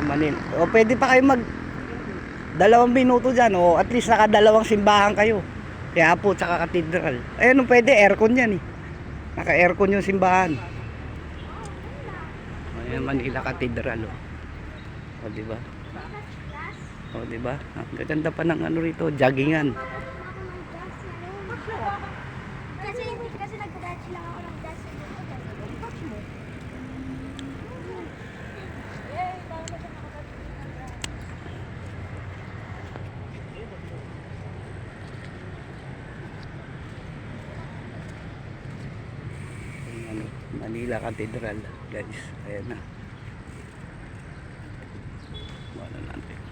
Manila. O pwede pa kayo mag 2 minuto dyan. O at least nakadalawang simbahan kayo. Quiapo tsaka Cathedral. Ayun, pwede aircon yan eh. Naka-aircon yung simbahan. Ayan, Manila Cathedral. O diba? O diba? Ang gaganda pa ng ano rito, joggingan. Kasi nagda-dance lang ako ng dance. Watch mo. Ano, Manila Cathedral, guys. Ayan na. Wala natin.